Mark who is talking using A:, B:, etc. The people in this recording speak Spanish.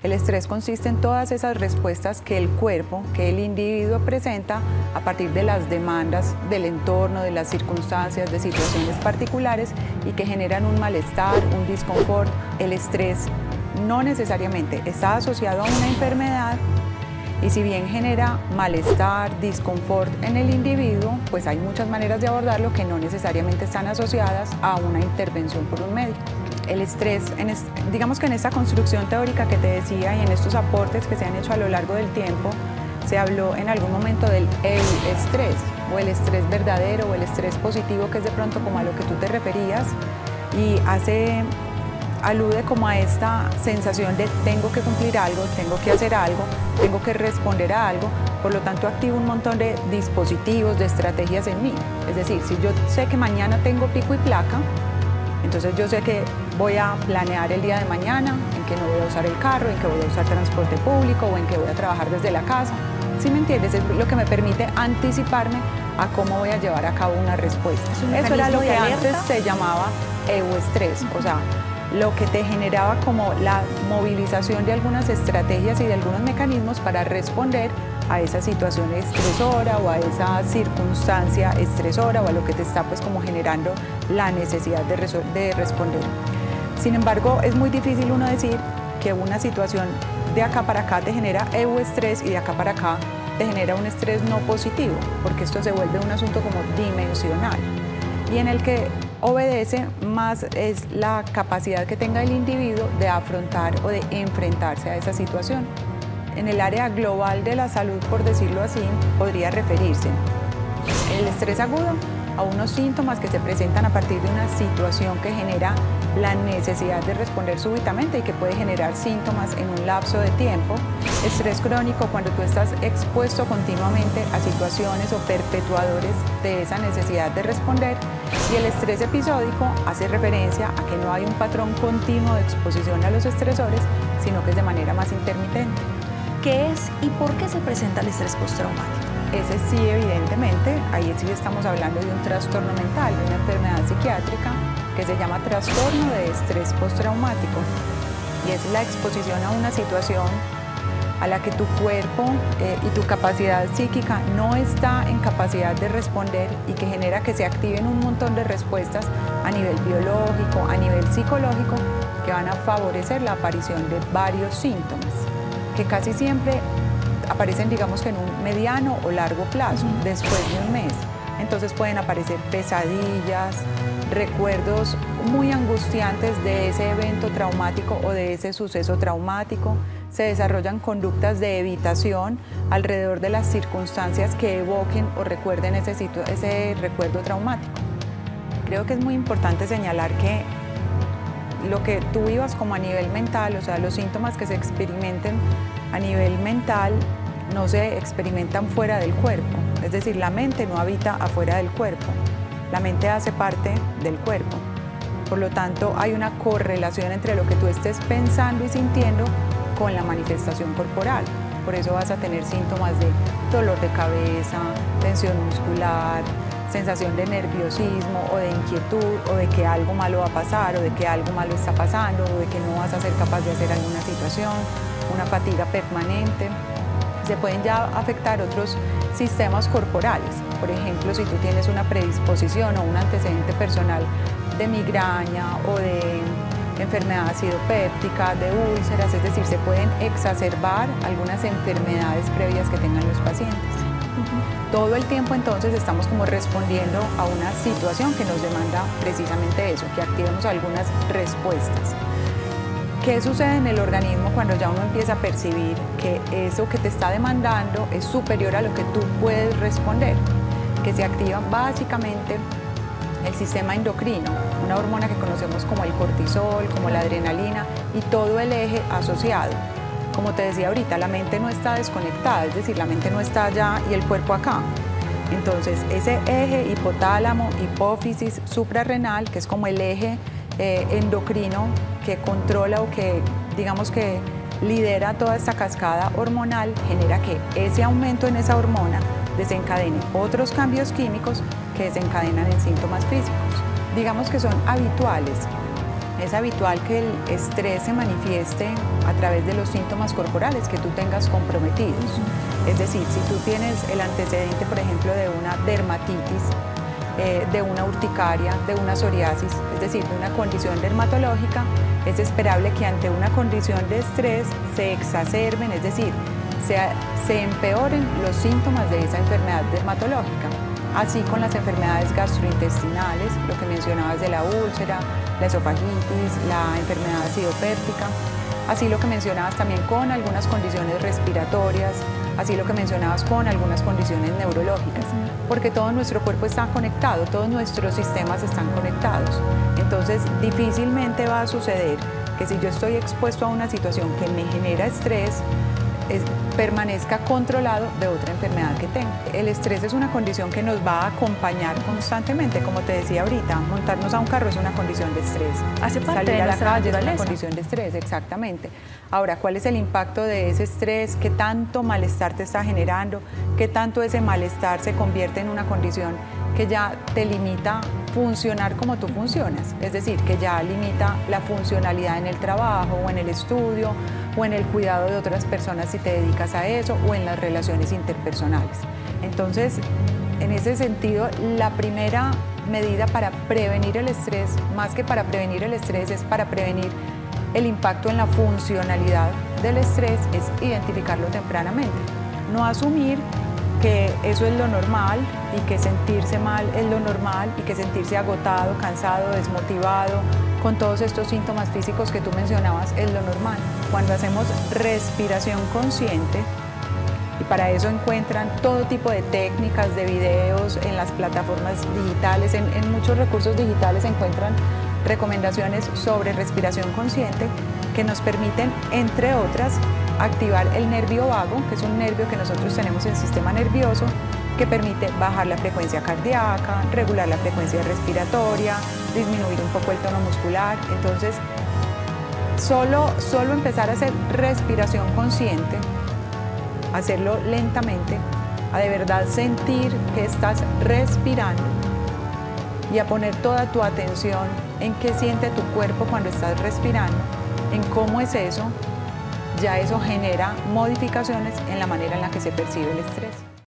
A: El estrés consiste en todas esas respuestas que el cuerpo, que el individuo presenta a partir de las demandas del entorno, de las circunstancias, de situaciones particulares y que generan un malestar, un disconfort. El estrés no necesariamente está asociado a una enfermedad y si bien genera malestar, disconfort en el individuo, pues hay muchas maneras de abordarlo que no necesariamente están asociadas a una intervención por un médico. El estrés, digamos que en esta construcción teórica que te decía y en estos aportes que se han hecho a lo largo del tiempo, se habló en algún momento del estrés o el estrés verdadero o el estrés positivo, que es de pronto como a lo que tú te referías y alude como a esta sensación de tengo que cumplir algo, tengo que hacer algo, tengo que responder a algo, por lo tanto activo un montón de dispositivos, de estrategias en mí. Es decir, si yo sé que mañana tengo pico y placa, entonces yo sé que voy a planear el día de mañana, en que no voy a usar el carro, en que voy a usar transporte público o en que voy a trabajar desde la casa. ¿Sí me entiendes? Es lo que me permite anticiparme a cómo voy a llevar a cabo una respuesta. Eso era lo que antes se llamaba euestrés, o sea, lo que te generaba como la movilización de algunas estrategias y de algunos mecanismos para responder a esa situación estresora o a esa circunstancia estresora o a lo que te está pues como generando la necesidad de responder. Sin embargo, es muy difícil uno decir que una situación de acá para acá te genera euestrés y de acá para acá te genera un estrés no positivo, porque esto se vuelve un asunto como dimensional y en el que obedece más es la capacidad que tenga el individuo de afrontar o de enfrentarse a esa situación. En el área global de la salud, por decirlo así, podría referirse el estrés agudo a unos síntomas que se presentan a partir de una situación que genera la necesidad de responder súbitamente y que puede generar síntomas en un lapso de tiempo. Estrés crónico cuando tú estás expuesto continuamente a situaciones o perpetuadores de esa necesidad de responder. Y el estrés episódico hace referencia a que no hay un patrón continuo de exposición a los estresores, sino que es de manera más intermitente.
B: ¿Qué es y por qué se presenta el estrés postraumático?
A: Ese sí, evidentemente, ahí sí estamos hablando de un trastorno mental, de una enfermedad psiquiátrica que se llama trastorno de estrés postraumático y es la exposición a una situación a la que tu cuerpo y tu capacidad psíquica no está en capacidad de responder y que genera que se activen un montón de respuestas a nivel biológico, a nivel psicológico, que van a favorecer la aparición de varios síntomas, que casi siempre aparecen, digamos que en un mediano o largo plazo, después de un mes. Entonces pueden aparecer pesadillas, recuerdos muy angustiantes de ese evento traumático o de ese suceso traumático. Se desarrollan conductas de evitación alrededor de las circunstancias que evoquen o recuerden ese recuerdo traumático. Creo que es muy importante señalar que lo que tú vivas como a nivel mental, o sea, los síntomas que se experimenten a nivel mental no se experimentan fuera del cuerpo. Es decir, la mente no habita afuera del cuerpo. La mente hace parte del cuerpo. Por lo tanto, hay una correlación entre lo que tú estés pensando y sintiendo con la manifestación corporal. Por eso vas a tener síntomas de dolor de cabeza, tensión muscular, sensación de nerviosismo o de inquietud o de que algo malo va a pasar o de que algo malo está pasando o de que no vas a ser capaz de hacer alguna situación, una fatiga permanente. Se pueden ya afectar otros sistemas corporales. Por ejemplo, si tú tienes una predisposición o un antecedente personal de migraña o de enfermedad acidopéptica, de úlceras, es decir, se pueden exacerbar algunas enfermedades previas que tengan los pacientes. Todo el tiempo entonces estamos como respondiendo a una situación que nos demanda precisamente eso, que activemos algunas respuestas. ¿Qué sucede en el organismo cuando ya uno empieza a percibir que eso que te está demandando es superior a lo que tú puedes responder? Que se activa básicamente el sistema endocrino, una hormona que conocemos como el cortisol, como la adrenalina y todo el eje asociado. Como te decía ahorita, la mente no está desconectada, es decir, la mente no está allá y el cuerpo acá. Entonces, ese eje hipotálamo, hipófisis, suprarrenal, que es como el eje endocrino que controla o que, digamos que lidera toda esta cascada hormonal, genera que ese aumento en esa hormona desencadene otros cambios químicos que desencadenan en síntomas físicos. Digamos que son habituales. Es habitual que el estrés se manifieste a través de los síntomas corporales que tú tengas comprometidos. Es decir, si tú tienes el antecedente, por ejemplo, de una dermatitis, de una urticaria, de una psoriasis, es decir, de una condición dermatológica, es esperable que ante una condición de estrés se exacerben, es decir, se empeoren los síntomas de esa enfermedad dermatológica. Así con las enfermedades gastrointestinales, lo que mencionabas de la úlcera, la esofagitis, la enfermedad acidopéptica, así lo que mencionabas también con algunas condiciones respiratorias, así lo que mencionabas con algunas condiciones neurológicas, porque todo nuestro cuerpo está conectado, todos nuestros sistemas están conectados. Entonces, difícilmente va a suceder que si yo estoy expuesto a una situación que me genera estrés, permanezca controlado de otra enfermedad que tengo. El estrés es una condición que nos va a acompañar constantemente, como te decía ahorita, montarnos a un carro es una condición de estrés.
B: Hace parte
A: Salir
B: de
A: a la
B: nuestra
A: calle es una
B: naturaleza.
A: condición de estrés, exactamente. Ahora, ¿cuál es el impacto de ese estrés? ¿Qué tanto malestar te está generando? ¿Qué tanto ese malestar se convierte en una condición que ya te limita funcionar como tú funcionas? Es decir, que ya limita la funcionalidad en el trabajo o en el estudio o en el cuidado de otras personas si te dedicas a eso o en las relaciones interpersonales. Entonces, en ese sentido, la primera medida para prevenir el estrés, más que para prevenir el estrés, es para prevenir el impacto en la funcionalidad del estrés, es identificarlo tempranamente. No asumir que eso es lo normal y que sentirse mal es lo normal y que sentirse agotado, cansado, desmotivado, con todos estos síntomas físicos que tú mencionabas es lo normal. Cuando hacemos respiración consciente, y para eso encuentran todo tipo de técnicas, de videos en las plataformas digitales, en muchos recursos digitales se encuentran recomendaciones sobre respiración consciente que nos permiten, entre otras, activar el nervio vago, que es un nervio que nosotros tenemos en el sistema nervioso, que permite bajar la frecuencia cardíaca, regular la frecuencia respiratoria, disminuir un poco el tono muscular. Entonces, solo empezar a hacer respiración consciente, hacerlo lentamente, a de verdad sentir que estás respirando y a poner toda tu atención en qué siente tu cuerpo cuando estás respirando, en cómo es eso, ya eso genera modificaciones en la manera en la que se percibe el estrés.